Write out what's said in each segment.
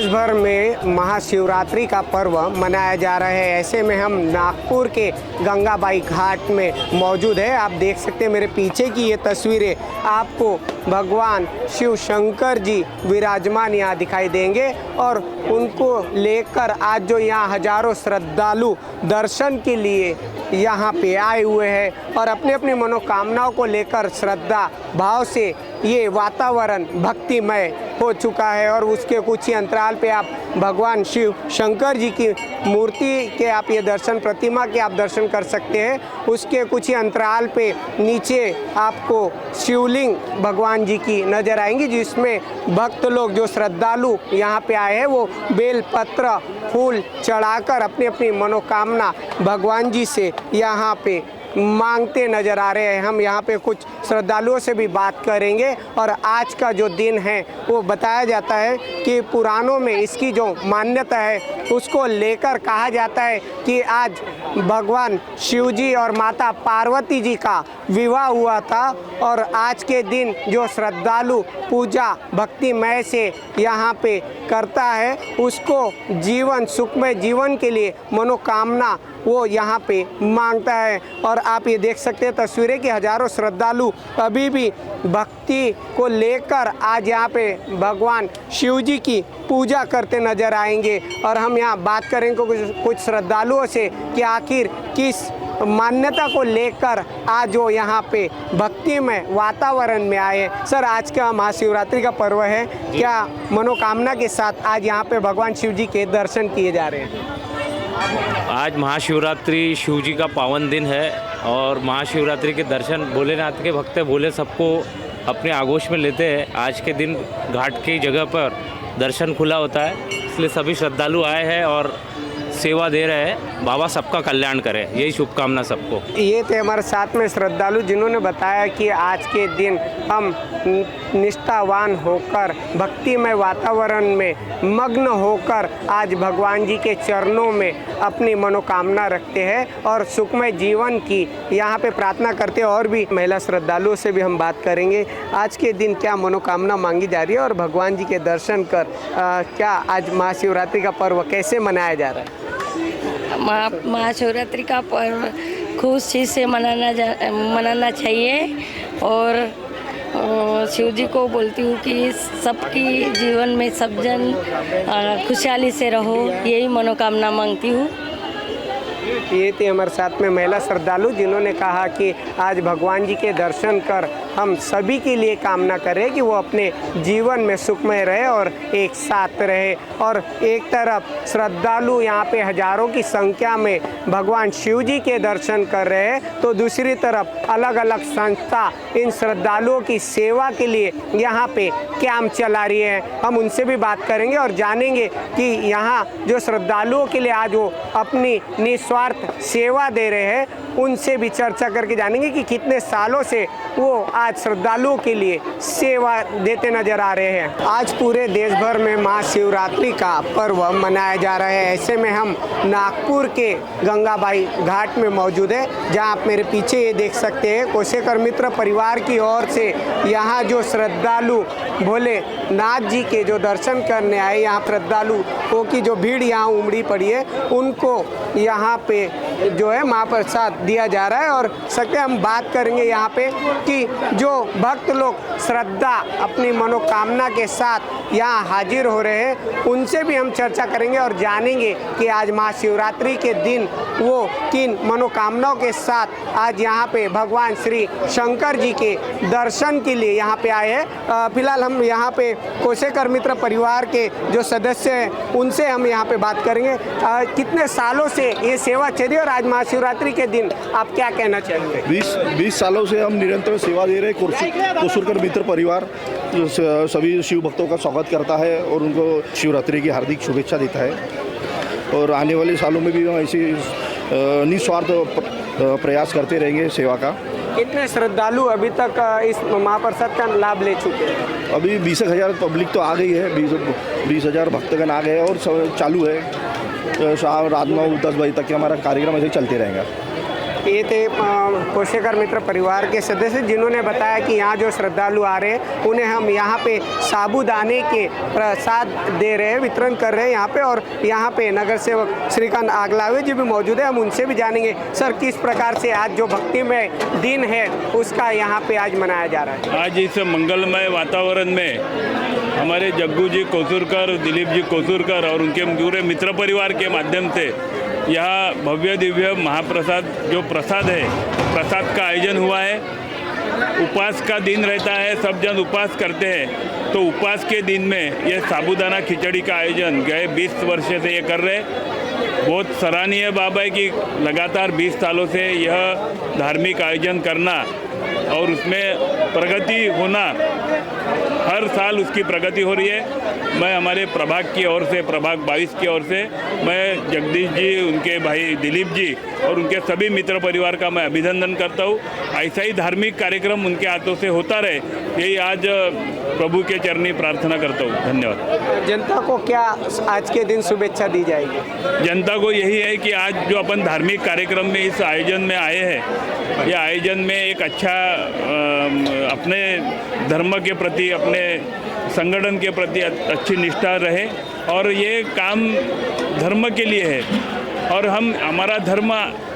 भर में महाशिवरात्रि का पर्व मनाया जा रहा है। ऐसे में हम नागपुर के गंगाबाई घाट में मौजूद है। आप देख सकते हैं मेरे पीछे की ये तस्वीरें, आपको भगवान शिव शंकर जी विराजमान यहाँ दिखाई देंगे और उनको लेकर आज जो यहाँ हजारों श्रद्धालु दर्शन के लिए यहाँ पे आए हुए हैं और अपनी अपनी मनोकामनाओं को लेकर श्रद्धा भाव से ये वातावरण भक्तिमय हो चुका है। और उसके कुछ ही अंतराल पे आप भगवान शिव शंकर जी की मूर्ति के आप ये दर्शन, प्रतिमा के आप दर्शन कर सकते हैं। उसके कुछ ही अंतराल पे नीचे आपको शिवलिंग भगवान जी की नज़र आएंगी, जिसमें भक्त लोग जो श्रद्धालु यहाँ पे आए हैं वो बेल पत्र फूल चढ़ाकर अपनी अपनी मनोकामना भगवान जी से यहाँ पे मांगते नज़र आ रहे हैं। हम यहाँ पे कुछ श्रद्धालुओं से भी बात करेंगे और आज का जो दिन है वो बताया जाता है कि पुराणों में इसकी जो मान्यता है उसको लेकर कहा जाता है कि आज भगवान शिव जी और माता पार्वती जी का विवाह हुआ था और आज के दिन जो श्रद्धालु पूजा भक्तिमय से यहाँ पे करता है उसको जीवन सुखमय जीवन के लिए मनोकामना वो यहाँ पे मांगता है। और आप ये देख सकते हैं तस्वीरें कि हजारों श्रद्धालु अभी भी भक्ति को लेकर आज यहाँ पे भगवान शिव जी की पूजा करते नजर आएंगे। और हम यहाँ बात करेंगे कुछ श्रद्धालुओं से कि आखिर किस मान्यता को लेकर आज वो यहाँ पे भक्तिमय वातावरण में आए। सर, आज का महाशिवरात्रि का पर्व है, क्या मनोकामना के साथ आज यहाँ पे भगवान शिव जी के दर्शन किए जा रहे हैं? आज महाशिवरात्रि शिव जी का पावन दिन है और महाशिवरात्रि के दर्शन भोलेनाथ के भक्त भोले सबको अपने आगोश में लेते हैं। आज के दिन घाट की जगह पर दर्शन खुला होता है, इसलिए सभी श्रद्धालु आए हैं और सेवा दे रहे हैं। बाबा सबका कल्याण करे, यही शुभकामना सबको। ये थे हमारे साथ में श्रद्धालु जिन्होंने बताया कि आज के दिन हम निष्ठावान होकर भक्तिमय वातावरण में मग्न होकर आज भगवान जी के चरणों में अपनी मनोकामना रखते हैं और सुखमय जीवन की यहाँ पे प्रार्थना करते हैं। और भी महिला श्रद्धालुओं से भी हम बात करेंगे, आज के दिन क्या मनोकामना मांगी जा रही है और भगवान जी के दर्शन कर क्या आज महाशिवरात्रि का पर्व कैसे मनाया जा रहा है? महाशिवरात्रि का पर्व खुश चीज़ से मनाना चाहिए और शिव जी को बोलती हूँ कि सबकी जीवन में सब जन खुशहाली से रहो, यही मनोकामना मांगती हूँ। ये थे हमारे साथ में महिला श्रद्धालु जिन्होंने कहा कि आज भगवान जी के दर्शन कर हम सभी के लिए कामना करें कि वो अपने जीवन में सुखमय रहे और एक साथ रहे। और एक तरफ श्रद्धालु यहाँ पे हजारों की संख्या में भगवान शिव जी के दर्शन कर रहे हैं, तो दूसरी तरफ अलग अलग संस्था इन श्रद्धालुओं की सेवा के लिए यहाँ पे कैंप चला रही है। हम उनसे भी बात करेंगे और जानेंगे कि यहाँ जो श्रद्धालुओं के लिए आज वो अपनी निस्वार्थ सेवा दे रहे हैं, उनसे भी चर्चा करके जानेंगे कि कितने सालों से वो आज श्रद्धालुओं के लिए सेवा देते नजर आ रहे हैं। आज पूरे देश भर में महाशिवरात्रि का पर्व मनाया जा रहा है। ऐसे में हम नागपुर के गंगाबाई घाट में मौजूद है, जहां आप मेरे पीछे ये देख सकते हैं कोसेकर मित्र परिवार की ओर से यहाँ जो श्रद्धालु भोलेनाथ जी के जो दर्शन करने आए, यहाँ श्रद्धालुओं की जो भीड़ यहाँ उमड़ी पड़ी है, उनको यहाँ पे जो है महाप्रसाद दिया जा रहा है। और सकते हम बात करेंगे यहाँ पे कि जो भक्त लोग श्रद्धा अपनी मनोकामना के साथ यहाँ हाजिर हो रहे हैं, उनसे भी हम चर्चा करेंगे और जानेंगे कि आज महाशिवरात्रि के दिन वो किन मनोकामनाओं के साथ आज यहाँ पे भगवान श्री शंकर जी के दर्शन के लिए यहाँ पे आए हैं। फिलहाल हम यहाँ पे कोसेकर मित्र परिवार के जो सदस्य हैं उनसे हम यहाँ पे बात करेंगे। कितने सालों से ये सेवा चल रही है और आज महाशिवरात्रि के दिन आप क्या कहना चाहेंगे? 20 सालों से हम निरंतर सेवा दे रहे हैं। कोसेकर मित्र परिवार सभी शिव भक्तों का स्वागत करता है और उनको शिवरात्रि की हार्दिक शुभेच्छा देता है और आने वाले सालों में भी हम ऐसी निस्वार्थ प्रयास करते रहेंगे सेवा का। कितने श्रद्धालु अभी तक इस महाप्रसाद का लाभ ले चुके हैं? अभी 20,000 पब्लिक तो आ गई है, 20,000 भक्तगण आ गए और चालू है। रात 9-10 बजे तक हमारा कार्यक्रम ऐसे चलते रहेगा। ये थे कोशेकर मित्र परिवार के सदस्य जिन्होंने बताया कि यहाँ जो श्रद्धालु आ रहे हैं उन्हें हम यहाँ पे साबूदाने के प्रसाद दे रहे हैं, वितरण कर रहे हैं यहाँ पे। और यहाँ पे नगर सेवक श्रीकांत आगलावे जी भी मौजूद है, हम उनसे भी जानेंगे सर किस प्रकार से आज जो भक्तिमय दिन है उसका यहाँ पे आज मनाया जा रहा है। आज इस मंगलमय वातावरण में हमारे जग्गू जी कोसुरकर, दिलीप जी कोसुरकर और उनके पूरे मित्र परिवार के माध्यम से यहाँ भव्य दिव्य महाप्रसाद जो प्रसाद है, प्रसाद का आयोजन हुआ है। उपवास का दिन रहता है, सब जन उपवास करते हैं, तो उपवास के दिन में ये साबूदाना खिचड़ी का आयोजन गए 20 वर्ष से ये कर रहे हैं। बहुत सराहनीय बात है कि लगातार 20 सालों से यह धार्मिक आयोजन करना और उसमें प्रगति होना, हर साल उसकी प्रगति हो रही है। मैं हमारे प्रभाग की ओर से, प्रभाग 22 की ओर से मैं जगदीश जी, उनके भाई दिलीप जी और उनके सभी मित्र परिवार का मैं अभिनंदन करता हूँ। ऐसा ही धार्मिक कार्यक्रम उनके हाथों से होता रहे, यही आज प्रभु के चरणी प्रार्थना करता हूँ। धन्यवाद। जनता को क्या आज के दिन शुभेच्छा दी जाएगी? जनता को यही है कि आज जो अपन धार्मिक कार्यक्रम में इस आयोजन में आए हैं, ये आयोजन में एक अच्छा अपने धर्म के प्रति, अपने संगठन के प्रति अच्छी निष्ठा रहे और ये काम धर्म के लिए है और हमारा धर्म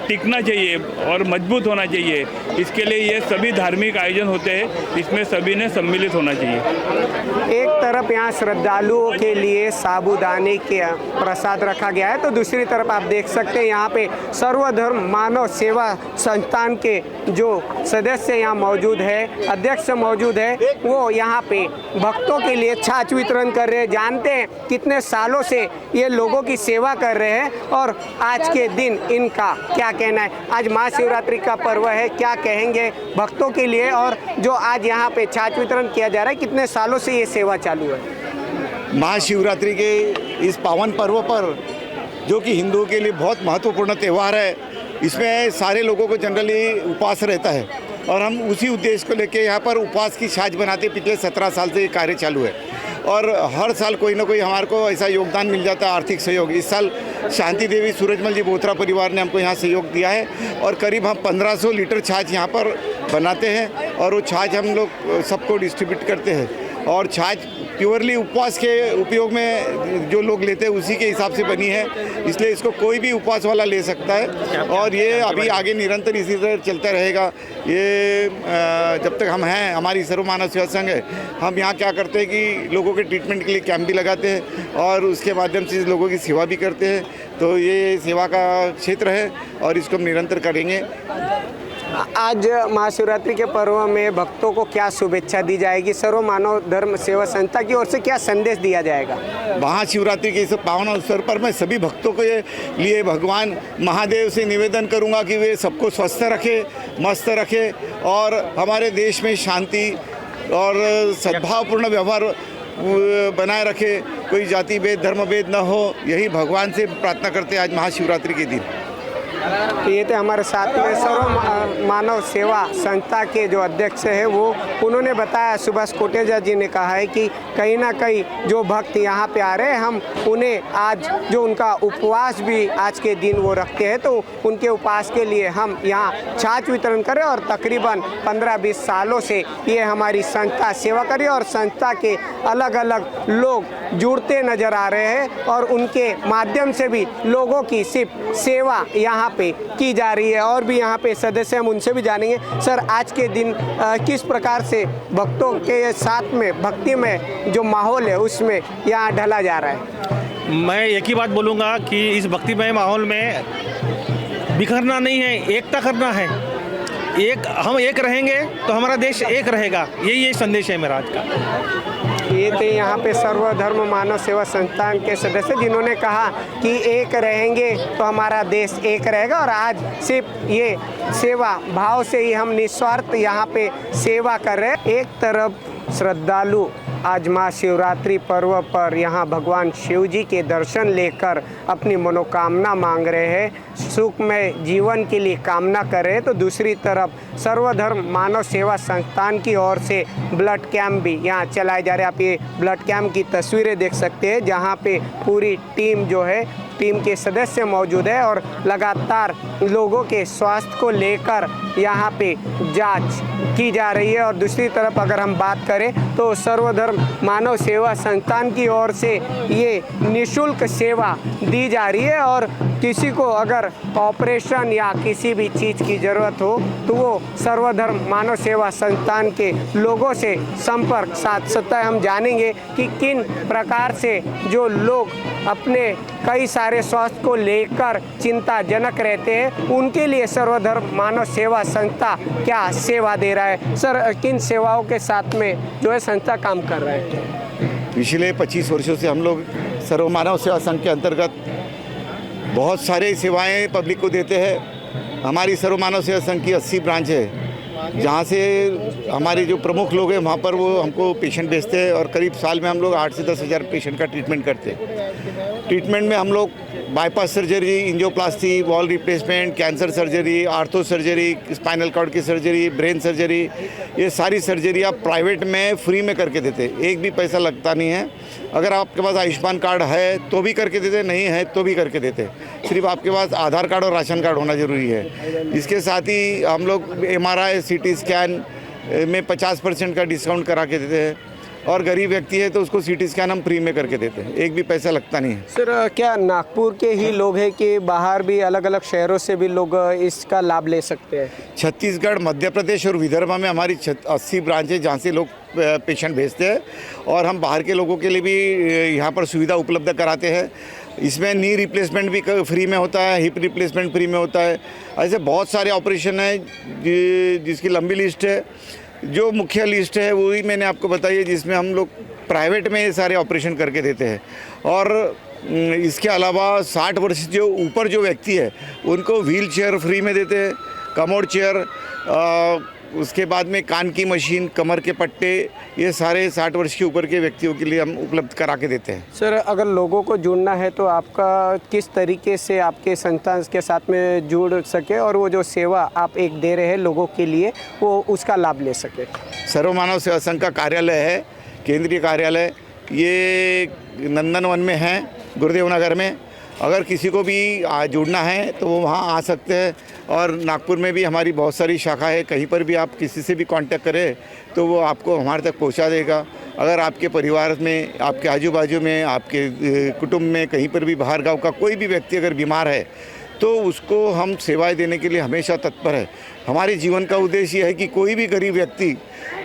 टिकना चाहिए और मजबूत होना चाहिए। इसके लिए ये सभी धार्मिक आयोजन होते हैं, इसमें सभी ने सम्मिलित होना चाहिए। एक तरफ यहाँ श्रद्धालुओं के लिए साबूदाने के प्रसाद रखा गया है, तो दूसरी तरफ आप देख सकते हैं यहाँ पे सर्वधर्म मानव सेवा संस्थान के जो सदस्य यहाँ मौजूद है, अध्यक्ष मौजूद है, वो यहाँ पे भक्तों के लिए छाछ वितरण कर रहे हैं। जानते हैं कितने सालों से ये लोगों की सेवा कर रहे हैं और आज के दिन इनका क्या कहना है। आज महाशिवरात्रि का पर्व है, क्या कहेंगे भक्तों के लिए? और जो आज यहाँ पे छाछ वितरण किया जा रहा है, कितने सालों से ये सेवा चालू है? महाशिवरात्रि के इस पावन पर्व पर, जो कि हिंदुओं के लिए बहुत महत्वपूर्ण त्यौहार है, इसमें सारे लोगों को जनरली उपवास रहता है और हम उसी उद्देश्य को लेके यहाँ पर उपवास की छाछ बनाते पिछले 17 साल से ये कार्य चालू है और हर साल कोई ना कोई हमारे को ऐसा योगदान मिल जाता है, आर्थिक सहयोग। इस साल शांति देवी सूरजमल जी बोथरा परिवार ने हमको यहाँ सहयोग दिया है और करीब हम 1500 लीटर छाछ यहाँ पर बनाते हैं और वो छाछ हम लोग सबको डिस्ट्रीब्यूट करते हैं। और छाछ प्योरली उपवास के उपयोग में जो लोग लेते हैं उसी के हिसाब से बनी है, इसलिए इसको कोई भी उपवास वाला ले सकता है और ये अभी आगे निरंतर इसी तरह चलता रहेगा। ये जब तक हम हैं, हमारी सर्व मानव सेवा संघ है, हम यहाँ क्या करते हैं कि लोगों के ट्रीटमेंट के लिए कैंप भी लगाते हैं और उसके माध्यम से लोगों की सेवा भी करते हैं। तो ये सेवा का क्षेत्र है और इसको हम निरंतर करेंगे। आज महाशिवरात्रि के पर्व में भक्तों को क्या शुभेच्छा दी जाएगी? सर्व मानव धर्म सेवा संस्था की ओर से क्या संदेश दिया जाएगा? महाशिवरात्रि के इस पावन अवसर पर मैं सभी भक्तों के लिए भगवान महादेव से निवेदन करूंगा कि वे सबको स्वस्थ रखे, मस्त रखे और हमारे देश में शांति और सद्भावपूर्ण व्यवहार बनाए रखे, कोई जाति भेद धर्म भेद न हो, यही भगवान से प्रार्थना करते हैं आज महाशिवरात्रि के दिन। ये थे हमारे साथ में सर्व मानव सेवा संस्था के जो अध्यक्ष है वो, उन्होंने बताया, सुभाष कोटेजा जी ने कहा है कि कहीं ना कहीं जो भक्त यहाँ पे आ रहे हैं, हम उन्हें आज जो उनका उपवास भी आज के दिन वो रखते हैं, तो उनके उपवास के लिए हम यहाँ छाछ वितरण करें और तकरीबन 15-20 सालों से ये हमारी संस्था सेवा करी और संस्था के अलग अलग लोग जुड़ते नज़र आ रहे हैं और उनके माध्यम से भी लोगों की सिर्फ सेवा यहाँ पे की जा रही है। और भी यहाँ पे सदस्य हम उनसे भी जानेंगे। सर, आज के दिन किस प्रकार से भक्तों के साथ में भक्ति में जो माहौल है उसमें यहाँ ढला जा रहा है? मैं एक ही बात बोलूँगा कि इस भक्तिमय माहौल में बिखरना नहीं है, एकता करना है। हम एक रहेंगे तो हमारा देश एक रहेगा, यही संदेश है मेरा आज का। ये थे यहाँ पे सर्वधर्म मानव सेवा संस्थान के सदस्य जिन्होंने कहा कि एक रहेंगे तो हमारा देश एक रहेगा और आज सिर्फ ये सेवा भाव से ही हम निस्वार्थ यहाँ पे सेवा कर रहे हैं। एक तरफ श्रद्धालु आज महाशिवरात्रि पर्व पर यहाँ भगवान शिव जी के दर्शन लेकर अपनी मनोकामना मांग रहे हैं, सुखमय जीवन के लिए कामना कर रहे हैं, तो दूसरी तरफ सर्वधर्म मानव सेवा संस्थान की ओर से ब्लड कैंप भी यहाँ चलाए जा रहे हैं। आप ये ब्लड कैंप की तस्वीरें देख सकते हैं जहाँ पे पूरी टीम जो है टीम के सदस्य मौजूद है और लगातार लोगों के स्वास्थ्य को लेकर यहाँ पे जांच की जा रही है। और दूसरी तरफ अगर हम बात करें तो सर्वधर्म मानव सेवा संस्थान की ओर से ये निःशुल्क सेवा दी जा रही है और किसी को अगर ऑपरेशन या किसी भी चीज़ की ज़रूरत हो तो वो सर्वधर्म मानव सेवा संस्थान के लोगों से संपर्क साध सकता है। हम जानेंगे कि किन प्रकार से जो लोग अपने कई सारे स्वास्थ्य को लेकर चिंताजनक रहते हैं उनके लिए सर्वधर्म मानव सेवा संस्था क्या सेवा दे रहा है। सर, किन सेवाओं के साथ में जो है संस्था काम कर रहा है? पिछले 25 वर्षों से हम लोग सर्व मानव सेवा संघ के अंतर्गत बहुत सारे सेवाएं पब्लिक को देते हैं। हमारी सर्व मानव सेवा संघ की 80 ब्रांच है, जहाँ से हमारे जो प्रमुख लोग हैं वहाँ पर वो हमको पेशेंट भेजते हैं और करीब साल में हम लोग 8 से 10 हज़ार पेशेंट का ट्रीटमेंट करते हैं। ट्रीटमेंट में हम लोग bypass surgery, angioplasty, valve replacement, cancer surgery, ortho surgery, spinal cord की सर्जरी, ब्रेन सर्जरी, ये सारी सर्जरी आप प्राइवेट में फ्री में करके देते, एक भी पैसा लगता नहीं है। अगर आपके पास आयुष्मान कार्ड है तो भी करके देते, नहीं है तो भी करके देते। सिर्फ आपके पास आधार कार्ड और राशन कार्ड होना ज़रूरी है। इसके साथ ही हम लोग MRI, CT स्कैन में 50% का डिस्काउंट करा के देते हैं और गरीब व्यक्ति है तो उसको CT स्कैन हम फ्री में करके देते हैं, एक भी पैसा लगता नहीं है। सर, क्या नागपुर के ही लोग हैं कि बाहर भी अलग अलग शहरों से भी लोग इसका लाभ ले सकते हैं? छत्तीसगढ़, मध्य प्रदेश और विदर्भ में हमारी 80 ब्रांच है जहाँ से लोग पेशेंट भेजते हैं और हम बाहर के लोगों के लिए भी यहाँ पर सुविधा उपलब्ध कराते हैं। इसमें नी रिप्लेसमेंट भी फ्री में होता है, हिप रिप्लेसमेंट फ्री में होता है। ऐसे बहुत सारे ऑपरेशन हैं जिसकी लंबी लिस्ट है। जो मुख्य लिस्ट है वही मैंने आपको बताई है, जिसमें हम लोग प्राइवेट में ये सारे ऑपरेशन करके देते हैं। और इसके अलावा 60 वर्ष जो ऊपर जो व्यक्ति है उनको व्हील चेयर फ्री में देते हैं, कमोड चेयर, उसके बाद में कान की मशीन, कमर के पट्टे, ये सारे 60 वर्ष के ऊपर के व्यक्तियों के लिए हम उपलब्ध करा के देते हैं। सर, अगर लोगों को जुड़ना है तो आपका किस तरीके से आपके संस्थान के साथ में जुड़ सके और वो जो सेवा आप एक दे रहे हैं लोगों के लिए वो उसका लाभ ले सके? सर्व मानव सेवा संघ का कार्यालय है, केंद्रीय कार्यालय, ये नंदनवन में है, गुरुदेव नगर में। अगर किसी को भी जुड़ना है तो वो वहाँ आ सकते हैं। और नागपुर में भी हमारी बहुत सारी शाखा है, कहीं पर भी आप किसी से भी कांटेक्ट करें तो वो आपको हमारे तक पहुँचा देगा। अगर आपके परिवार में, आपके आजू बाजू में, आपके कुटुंब में कहीं पर भी बाहर गाँव का कोई भी व्यक्ति अगर बीमार है तो उसको हम सेवाएं देने के लिए हमेशा तत्पर है। हमारे जीवन का उद्देश्य ये है कि कोई भी गरीब व्यक्ति,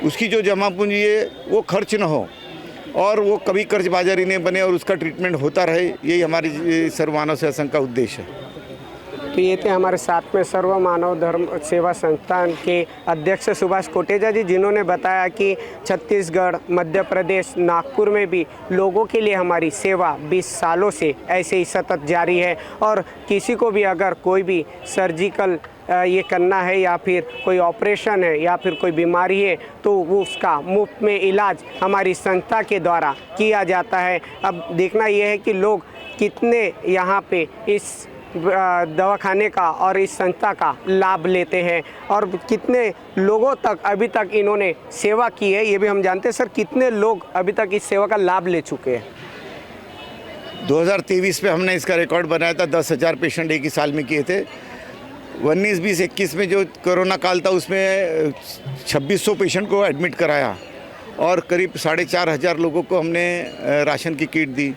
उसकी जो जमा पूंजी है वो खर्च न हो और वो कभी कर्ज बाजारी नहीं बने और उसका ट्रीटमेंट होता रहे, यही हमारी सर्व मानव सेवा संघ का उद्देश्य है। तो ये थे हमारे साथ में सर्व मानव धर्म सेवा संस्थान के अध्यक्ष सुभाष कोटेचा जी, जिन्होंने बताया कि छत्तीसगढ़, मध्य प्रदेश, नागपुर में भी लोगों के लिए हमारी सेवा 20 सालों से ऐसे ही सतत जारी है। और किसी को भी अगर कोई भी सर्जिकल ये करना है या फिर कोई ऑपरेशन है या फिर कोई बीमारी है तो वो उसका मुफ्त में इलाज हमारी संस्था के द्वारा किया जाता है। अब देखना यह है कि लोग कितने यहाँ पे इस दवाखाने का और इस संस्था का लाभ लेते हैं और कितने लोगों तक अभी तक इन्होंने सेवा की है ये भी हम जानते हैं। सर, कितने लोग अभी तक इस सेवा का लाभ ले चुके हैं? 2023 में हमने इसका रिकॉर्ड बनाया था, 10,000 पेशेंट एक ही साल में किए थे। 19, 20, 21 में जो कोरोना काल था उसमें 2600 पेशेंट को एडमिट कराया और करीब 4,500 लोगों को हमने राशन की किट दी।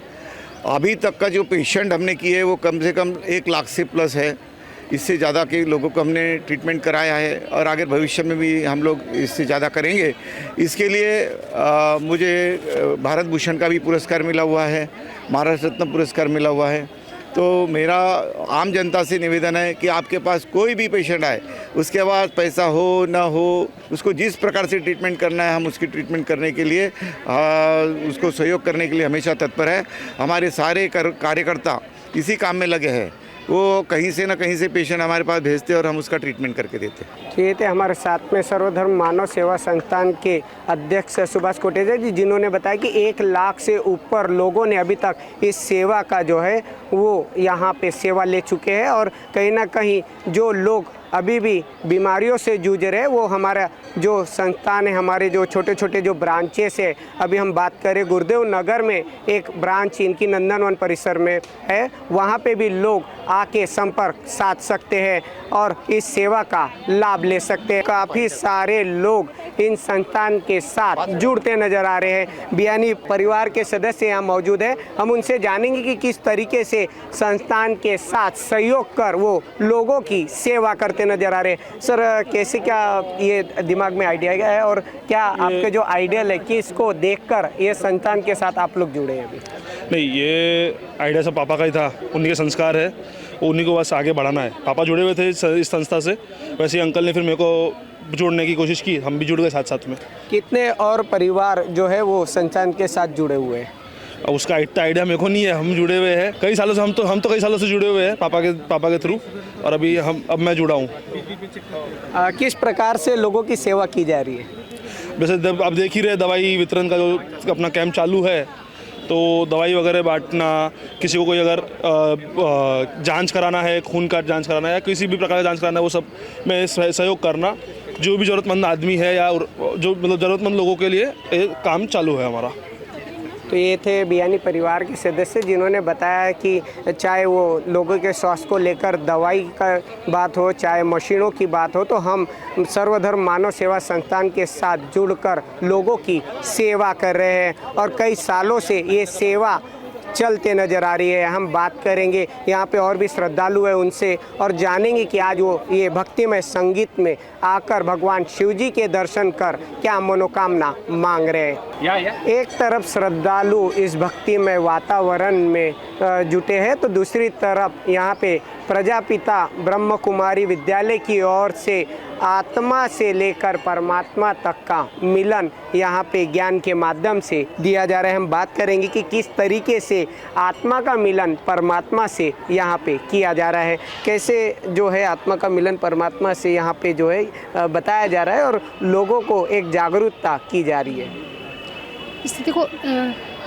अभी तक का जो पेशेंट हमने किए वो कम से कम 1 लाख से प्लस है। इससे ज़्यादा के लोगों को हमने ट्रीटमेंट कराया है और आगे भविष्य में भी हम लोग इससे ज़्यादा करेंगे। इसके लिए मुझे भारत भूषण का भी पुरस्कार मिला हुआ है, महाराष्ट्र रत्न पुरस्कार मिला हुआ है। तो मेरा आम जनता से निवेदन है कि आपके पास कोई भी पेशेंट आए, उसके पास पैसा हो ना हो, उसको जिस प्रकार से ट्रीटमेंट करना है हम उसकी ट्रीटमेंट करने के लिए उसको सहयोग करने के लिए हमेशा तत्पर है। हमारे सारे कार्यकर्ता इसी काम में लगे हैं, वो कहीं से ना कहीं से पेशेंट हमारे पास भेजते और हम उसका ट्रीटमेंट करके देते हैं। ये थे हमारे साथ में सर्वधर्म मानव सेवा संस्थान के अध्यक्ष सुभाष कोटेचा जी, जिन्होंने बताया कि 1 लाख से ऊपर लोगों ने अभी तक इस सेवा का जो है वो यहाँ पे सेवा ले चुके हैं और कहीं ना कहीं जो लोग अभी भी बीमारियों से जूझ रहे हैं। वो हमारा जो संस्थान है, हमारे जो छोटे छोटे जो ब्रांचेस है, अभी हम बात करें गुरुदेव नगर में एक ब्रांच इनकी नंदनवन परिसर में है, वहाँ पे भी लोग आके संपर्क साध सकते हैं और इस सेवा का लाभ ले सकते हैं। काफ़ी सारे लोग इन संस्थान के साथ जुड़ते नजर आ रहे हैं। बियानी परिवार के सदस्य यहाँ मौजूद है, हम उनसे जानेंगे कि किस तरीके से संस्थान के साथ सहयोग कर वो लोगों की सेवा करते नजर आ रहे हैं। सर, कैसे क्या ये दिमाग में आइडिया गया है और क्या आपके जो आइडियल है कि इसको देखकर ये संस्थान के साथ आप लोग जुड़े हैं? अभी नहीं, ये आइडिया सब पापा का ही था, उन्हीं के संस्कार है, उन्हीं को बस आगे बढ़ाना है। पापा जुड़े हुए थे इस संस्था से, वैसे ही अंकल ने फिर मेरे को जोड़ने की कोशिश की, हम भी जुड़ गए साथ साथ में। कितने और परिवार जो है वो संस्थान के साथ जुड़े हुए हैं? अब उसका इतना आइडिया मेरे को नहीं है, हम जुड़े हुए हैं कई सालों से, हम तो कई सालों से जुड़े हुए हैं पापा के थ्रू, और अब मैं जुड़ा हूँ। किस प्रकार से लोगों की सेवा की जा रही है? वैसे अब देख ही रहे, दवाई वितरण का जो अपना कैंप चालू है, तो दवाई वगैरह बांटना, किसी को कोई अगर जांच कराना है, खून का जांच कराना है या किसी भी प्रकार का जांच कराना है, वो सब में सहयोग करना, जो भी ज़रूरतमंद आदमी है या जो मतलब ज़रूरतमंद लोगों के लिए ये काम चालू है हमारा। तो ये थे बियानी परिवार के सदस्य जिन्होंने बताया कि चाहे वो लोगों के स्वास्थ्य को लेकर दवाई का बात हो, चाहे मशीनों की बात हो, तो हम सर्वधर्म मानव सेवा संस्थान के साथ जुड़कर लोगों की सेवा कर रहे हैं और कई सालों से ये सेवा चलते नज़र आ रही है। हम बात करेंगे यहाँ पे और भी श्रद्धालु है उनसे और जानेंगे कि आज वो ये भक्तिमय संगीत में आकर भगवान शिव जी के दर्शन कर क्या मनोकामना मांग रहे हैं। एक तरफ श्रद्धालु इस भक्तिमय वातावरण में जुटे हैं, तो दूसरी तरफ यहाँ पे प्रजापिता ब्रह्म कुमारी विद्यालय की ओर से आत्मा से लेकर परमात्मा तक का मिलन यहाँ पे ज्ञान के माध्यम से दिया जा रहा है। हम बात करेंगे कि किस तरीके से आत्मा का मिलन परमात्मा से यहाँ पे किया जा रहा है, कैसे जो है आत्मा का मिलन परमात्मा से यहाँ पे जो है बताया जा रहा है और लोगों को एक जागरूकता की जा रही है। स्थिति को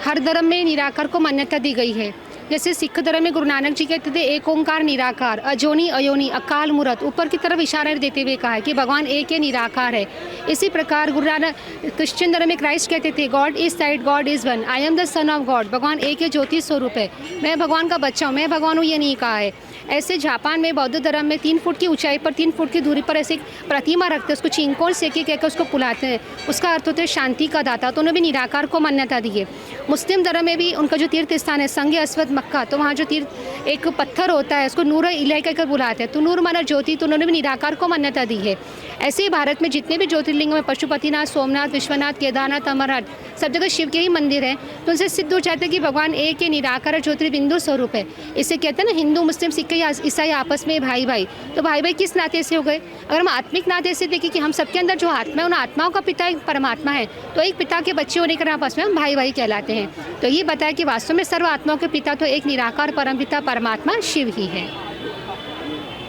हर धर्म में निराकार को मान्यता दी गई है। जैसे सिख धर्म में गुरु नानक जी कहते थे एक ओंकार निराकार, अजोनी अयोनी अकाल मूरत, ऊपर की तरफ इशारा देते हुए कहा है कि भगवान एक है, निराकार है। इसी प्रकार गुरु नानक क्रिश्चियन धर्म में क्राइस्ट कहते थे God is side, God is one, I am the son of God, भगवान एक है, ज्योति स्वरूप है, मैं भगवान का बच्चा हूँ, मैं भगवान हूँ, ये नहीं कहा है। ऐसे जापान में बौद्ध धर्म में 3 फुट की ऊंचाई पर 3 फुट की दूरी पर ऐसे प्रतिमा रखते हैं, उसको चिंकोल सेके कहकर उसको पुलाते हैं, उसका अर्थ होता है शांति का दाता, तो उन्होंने भी निराकार को मान्यता दी है। मुस्लिम धर्म में भी उनका जो तीर्थ स्थान है संगे अस्वद मक्का, तो वहाँ जो तीर्थ एक पत्थर होता है उसको नूर इलाही कहकर बुलाते हैं, तो नूर माना ज्योति, तो उन्होंने भी निराकार को मान्यता दी है। ऐसे ही भारत में जितने भी ज्योतिर्लिंग में पशुपतिनाथ, सोमनाथ, विश्वनाथ, केदारनाथ, अमरनाथ, सब जगह शिव के ही मंदिर हैं, तो उनसे सिद्ध हो जाता है कि भगवान एक है, निराकार ज्योतिर्बिंदु स्वरूप है। इसे कहते हैं ना हिंदू मुस्लिम सिख ईसाई आपस में भाई भाई, तो भाई भाई किस नाते से हो गए? अगर हम आत्मिक नाते से देखें कि हम सबके अंदर जो आत्मा है उन आत्माओं का पिता एक परमात्मा है, तो एक पिता के बच्चे होने के आपस में हम भाई भाई कहलाते हैं। तो ये बताया कि वास्तव में सर्व आत्माओं के पिता तो एक निराकार परमपिता परमात्मा शिव ही है।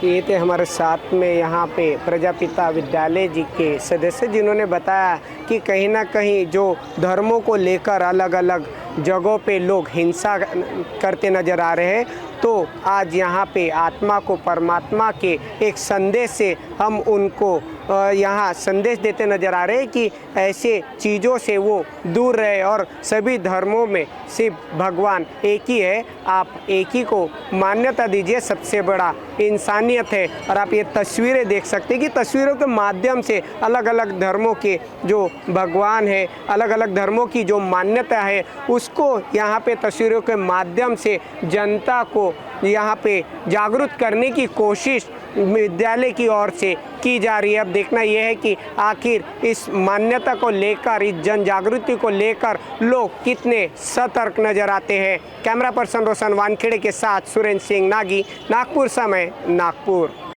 ये थे हमारे साथ में यहाँ पे प्रजापिता विद्यालय जी के सदस्य जिन्होंने बताया कि कहीं ना कहीं जो धर्मों को लेकर अलग अलग जगहों पे लोग हिंसा करते नज़र आ रहे हैं, तो आज यहाँ पे आत्मा को परमात्मा के एक संदेश से हम उनको यहाँ संदेश देते नज़र आ रहे हैं कि ऐसे चीज़ों से वो दूर रहे और सभी धर्मों में सिर्फ भगवान एक ही है, आप एक ही को मान्यता दीजिए, सबसे बड़ा इंसानियत है। और आप ये तस्वीरें देख सकते हैं कि तस्वीरों के माध्यम से अलग अलग धर्मों के जो भगवान है, अलग अलग धर्मों की जो मान्यता है, उसको यहाँ पे तस्वीरों के माध्यम से जनता को यहाँ पे जागरूक करने की कोशिश विद्यालय की ओर से की जा रही है। अब देखना यह है कि आखिर इस मान्यता को लेकर, इस जन जागृति को लेकर लोग कितने सतर्क नजर आते हैं। कैमरा पर्सन रोशन वानखेड़े के साथ सुरेंद्र सिंह नागी, नागपुर समय, नागपुर।